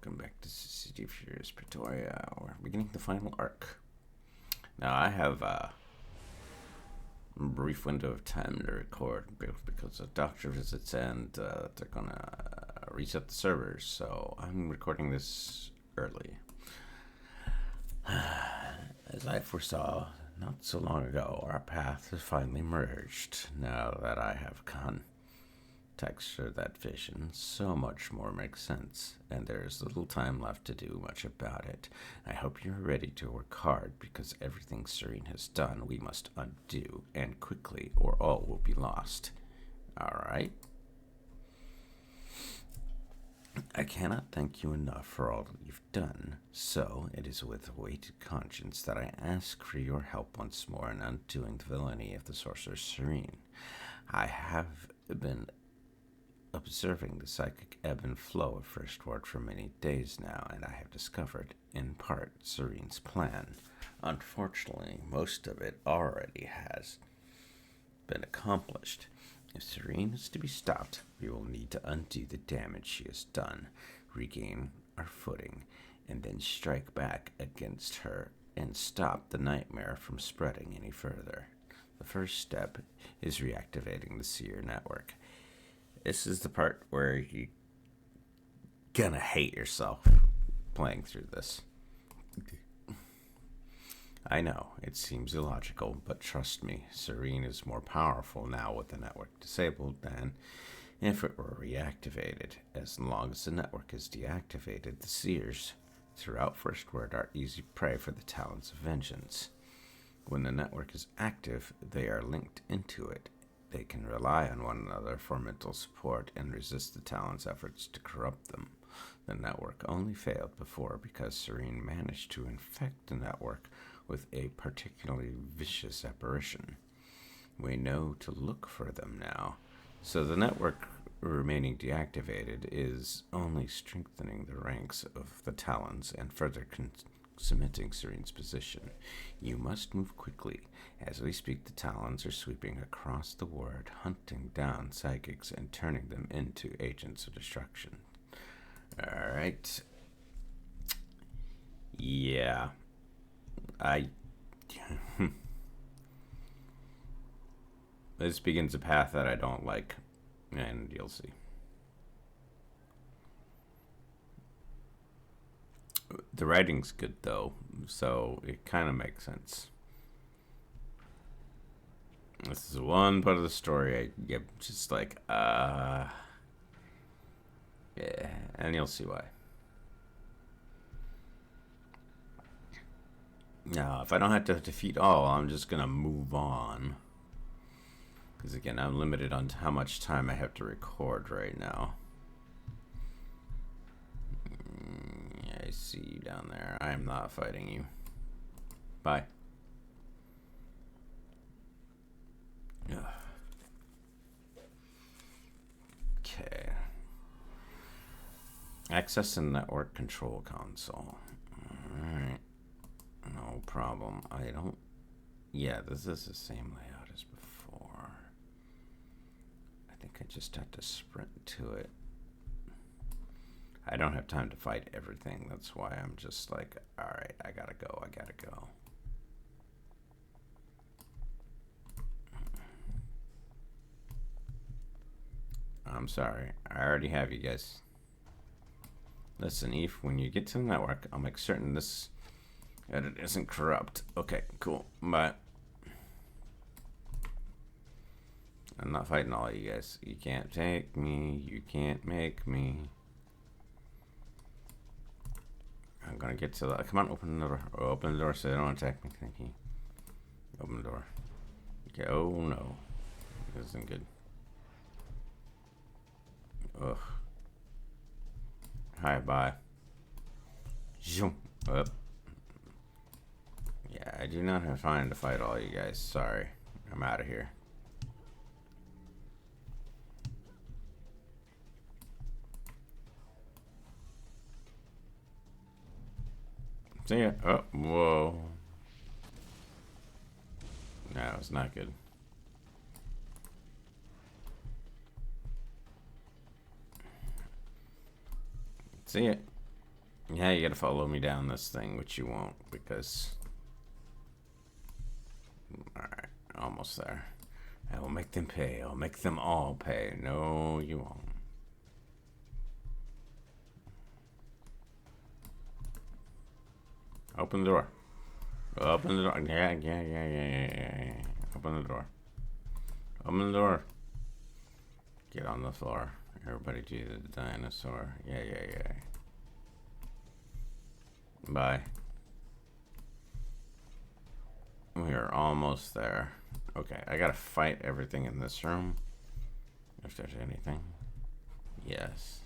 welcome back to City of Furious Praetoria. We're beginning the final arc. Now, I have a brief window of time to record because of doctor visits and they're gonna reset the servers, so I'm recording this early. As I foresaw not so long ago, our paths have finally merged. Now that I have texture that vision, so much more makes sense, and there is little time left to do much about it. I hope you're ready to work hard, because everything Serene has done we must undo, and quickly, or all will be lost. Alright? I cannot thank you enough for all you've done, so it is with a weighted conscience that I ask for your help once more in undoing the villainy of the Sorcerer Serene. I have been observing the psychic ebb and flow of First Ward for many days now, and I have discovered, in part, Serene's plan. Unfortunately, most of it already has been accomplished. If Serene is to be stopped, we will need to undo the damage she has done, regain our footing, and then strike back against her and stop the nightmare from spreading any further. The first step is reactivating the Seer network. This is the part where you're gonna hate yourself playing through this. I know, it seems illogical, but trust me, Serene is more powerful now with the network disabled than if it were reactivated. As long as the network is deactivated, the Seers throughout First Word are easy prey for the Talons of Vengeance. When the network is active, they are linked into it. They can rely on one another for mental support and resist the Talon's efforts to corrupt them. The network only failed before because Serene managed to infect the network with a particularly vicious apparition. We know to look for them now, so the network remaining deactivated is only strengthening the ranks of the Talons and further cementing Serene's position. You must move quickly. As we speak, the Talons are sweeping across the world, hunting down psychics and turning them into agents of destruction. Alright. Yeah. This begins a path that I don't like, and you'll see. The writing's good, though, so it kind of makes sense. This is one part of the story I get just like, yeah, and you'll see why. Now, if I don't have to defeat all, I'm just gonna move on. Because again, I'm limited on how much time I have to record right now. I see you down there. I am not fighting you. Bye. Okay. Access the network control console. Alright. No problem. I don't... Yeah, this is the same layout as before. I think I just have to sprint to it. I don't have time to fight everything. That's why I'm just like, alright, I gotta go. I'm sorry. I already have you guys. Listen, Eve, when you get to the network, I'll make certain this edit isn't corrupt. Okay, cool. Bye. I'm not fighting all you guys. You can't take me. You can't make me. I'm gonna get to the... Come on, open the door. Oh, open the door so they don't attack me. Thank you. Open the door. Okay, oh no. This isn't good. Ugh. Hi, bye. Zoom. Up. Yeah, I do not have time to fight all you guys. Sorry. I'm out of here. See ya. Oh, whoa. No, it's not good. See it. Yeah, you gotta follow me down this thing, which you won't, because... Alright, almost there. I will make them pay. I'll make them all pay. No, you won't. Open the door. Open the door. Yeah. Open the door. Open the door. Get on the floor. Everybody do the dinosaur. Yeah. Bye. We are almost there. Okay, I gotta fight everything in this room. If there's anything. Yes.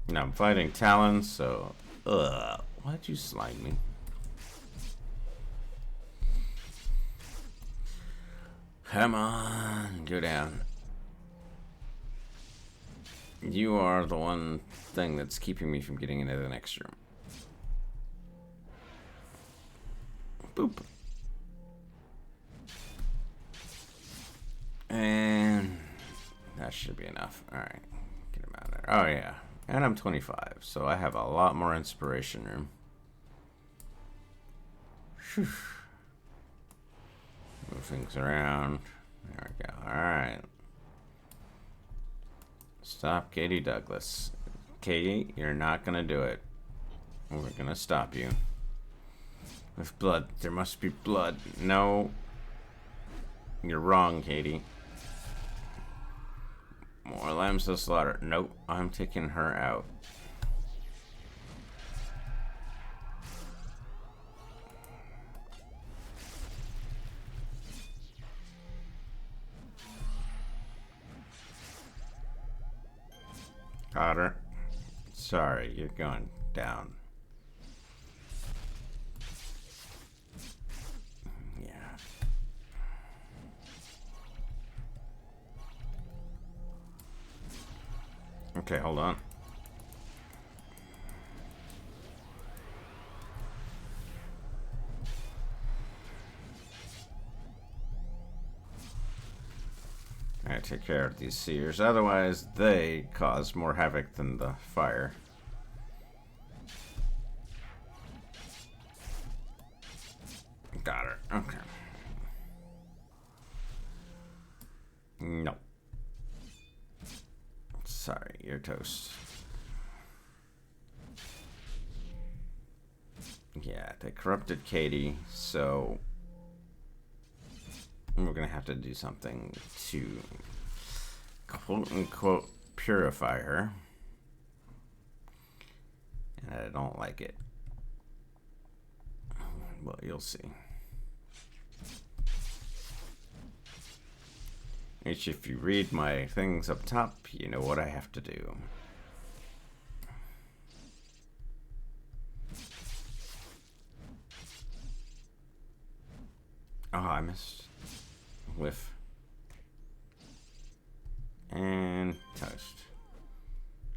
Now I'm fighting Talons, so... why'd you slide me? Come on, go down. You are the one thing that's keeping me from getting into the next room. Boop. And that should be enough. Alright, get him out of there. Oh yeah, and I'm 25, so I have a lot more inspiration room. Whew. Move things around. There we go. Alright. Stop Katie Douglas. Katie, you're not gonna do it. We're gonna stop you. With blood. There must be blood. No. You're wrong, Katie. More lambs to slaughter. Nope. I'm taking her out. Got her. Sorry, you're going down. Yeah. Okay, hold on. I take care of these seers, otherwise they cause more havoc than the fire. Got her. Okay. No. Sorry, you're toast. Yeah, they corrupted Katie, so we're gonna have to do something to quote-unquote purify her. And I don't like it. Well, you'll see. Which, if you read my things up top, you know what I have to do. Oh, I missed. Whiff. And toast.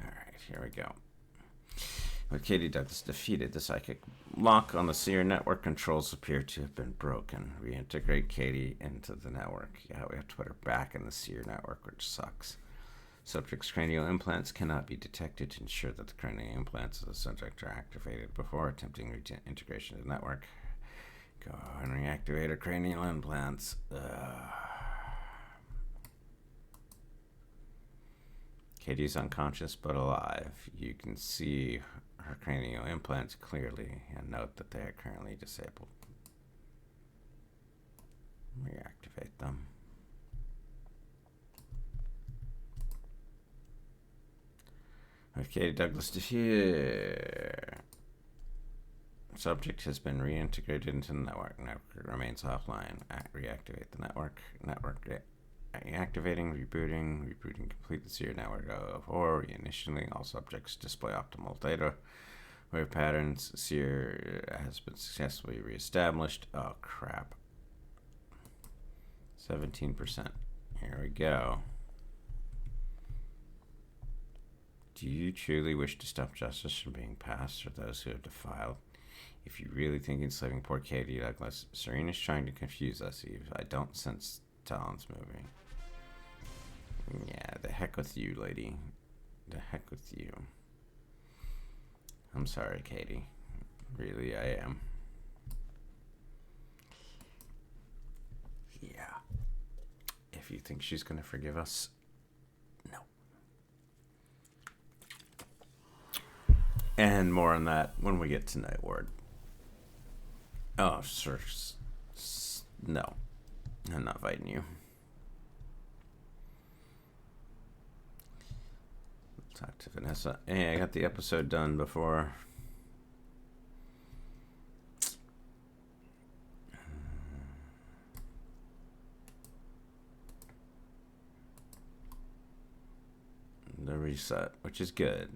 Alright, here we go. But Katie Douglas defeated, the psychic lock on the Seer network controls appear to have been broken. Reintegrate Katie into the network. Yeah, we have to put her back in the Seer network, which sucks. Subject's cranial implants cannot be detected to ensure that the cranial implants of the subject are activated before attempting integration to the network. Go and reactivate her cranial implants. Katie's unconscious but alive. You can see her cranial implants clearly and note that they are currently disabled. Reactivate them. With Katie Douglas defeated. Subject has been reintegrated into the network. Network remains offline. Reactivate the network. Reactivating, rebooting complete the Seer network or reinitiating all subjects display optimal data. Wave patterns. Seer has been successfully reestablished. Oh crap. 17%. Here we go. Do you truly wish to stop justice from being passed for those who have defiled? If you really think enslaving poor Katie Douglas, Serena's trying to confuse us, Eve. I don't sense Talons movie. Yeah, the heck with you, lady. The heck with you. I'm sorry, Katie. Really, I am. Yeah. If you think she's gonna forgive us, no. And more on that when we get to Night Ward. Oh, sure. No. I'm not fighting you. Talk to Vanessa. Hey, I got the episode done before. The reset, which is good.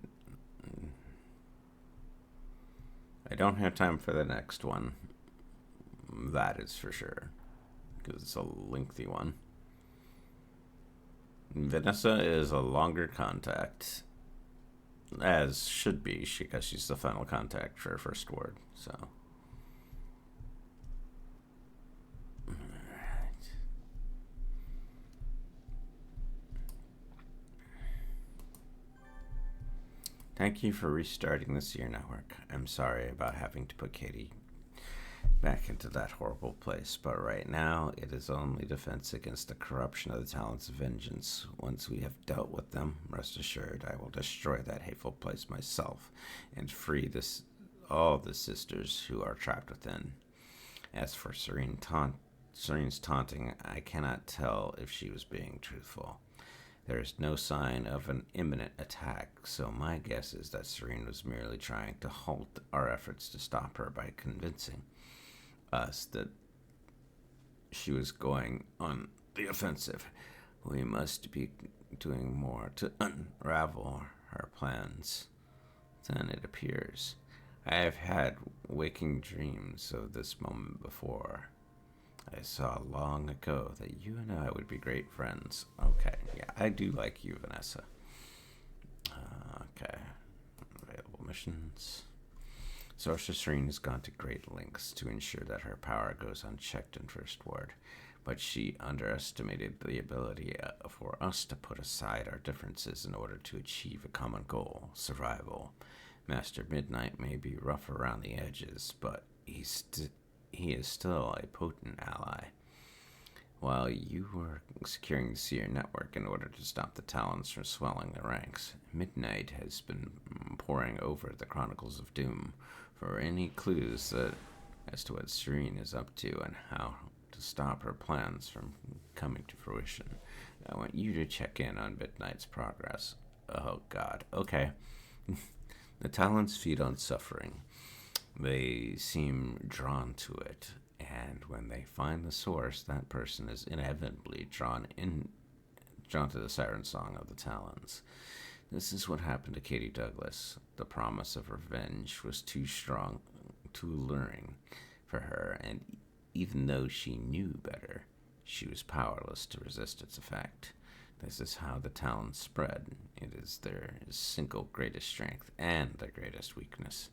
I don't have time for the next one. That is for sure. Because it's a lengthy one. Vanessa is a longer contact. As should be, because she's the final contact for her first ward, so. Alright. Thank you for restarting the Seer Network. I'm sorry about having to put Katie back into that horrible place, but right now it is only defense against the corruption of the Talons of Vengeance. Once we have dealt with them, rest assured I will destroy that hateful place myself and free all the sisters who are trapped within. As for Serene's taunting, I cannot tell if she was being truthful. There is no sign of an imminent attack, so my guess is that Serene was merely trying to halt our efforts to stop her by convincing us that she was going on the offensive. We must be doing more to unravel her plans than it appears. I have had waking dreams of this moment before. I saw long ago that you and I would be great friends. Okay, yeah, I do like you, Vanessa. Okay, available missions. Sorceress Serene has gone to great lengths to ensure that her power goes unchecked in First Ward, but she underestimated the ability for us to put aside our differences in order to achieve a common goal, survival. Master Midnight may be rough around the edges, but he is still a potent ally. While you were securing the Seer Network in order to stop the Talons from swelling the ranks, Midnight has been poring over the Chronicles of Doom for any clues as to what Serene is up to and how to stop her plans from coming to fruition. I want you to check in on Midnight's progress. Oh, God. Okay. The Talons feed on suffering. They seem drawn to it, and when they find the source, that person is inevitably drawn to the siren song of the Talons. This is what happened to Katie Douglas. The promise of revenge was too strong, too alluring for her, and even though she knew better, she was powerless to resist its effect. This is how the Talons spread. It is their single greatest strength and their greatest weakness.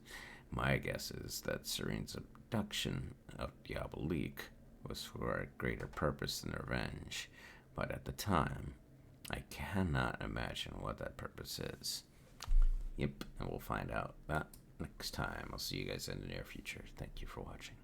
My guess is that Serene's abduction of Diabolique was for a greater purpose than revenge, but at the time, I cannot imagine what that purpose is. Yep, and we'll find out that next time. I'll see you guys in the near future. Thank you for watching.